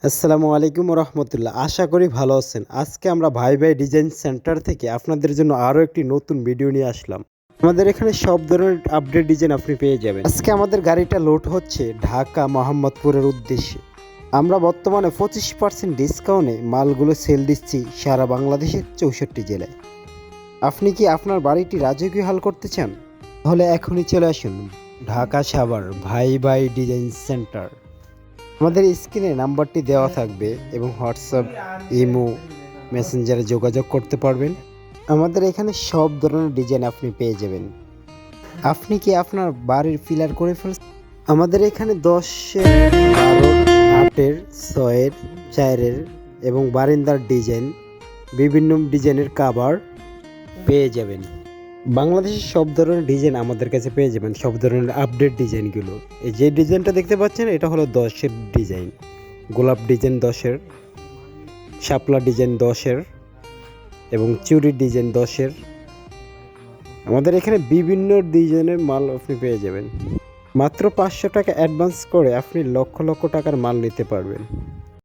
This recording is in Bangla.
আসসালামু আলাইকুম রহমতুল্লাহ। আশা করি ভালো আছেন। আজকে আমরা ভাই ভাই ডিজাইন সেন্টার থেকে আপনাদের জন্য আরও একটি নতুন ভিডিও নিয়ে আসলাম। আমাদের এখানে সব ধরনের আপডেট ডিজাইন আপনি পেয়ে যাবেন। আজকে আমাদের গাড়িটা লোড হচ্ছে ঢাকা মোহাম্মদপুরের উদ্দেশ্যে। আমরা বর্তমানে 25% ডিসকাউন্টে মালগুলো সেল দিচ্ছি সারা বাংলাদেশের 64 জেলায়। আপনি কি আপনার বাড়িটি রাজকীয় হাল করতে চান? তাহলে এখনই চলে আসুন ঢাকা সাভার ভাই ভাই ডিজাইন সেন্টার। আমাদের স্ক্রিনে নাম্বারটি দেওয়া থাকবে এবং হোয়াটসঅ্যাপ, ইমো, মেসেঞ্জারে যোগাযোগ করতে পারবেন। আমাদের এখানে সব ধরনের ডিজাইন আপনি পেয়ে যাবেন। আপনি কি আপনার বাড়ির পিলার করে ফেলছেন? আমাদের এখানে 10-এর, 12-এর, 8-এর, 6-এর, 4-এর এবং বারান্দার ডিজাইন, বিভিন্ন ডিজাইনের কাভার পেয়ে যাবেন। বাংলাদেশের সব ধরনের ডিজাইন আমাদের কাছে পেয়ে যাবেন, সব ধরনের আপডেট ডিজাইনগুলো। এই যে ডিজাইনটা দেখতে পাচ্ছেন এটা হলো 10-এর ডিজাইন, গোলাপ ডিজাইন 10-এর, শাপলা ডিজাইন 10-এর এবং চুড়ির ডিজাইন 10-এর। আমাদের এখানে বিভিন্ন ডিজাইনের মাল আপনি পেয়ে যাবেন। মাত্র 500 টাকা অ্যাডভান্স করে আপনি লক্ষ লক্ষ টাকার মাল নিতে পারবেন।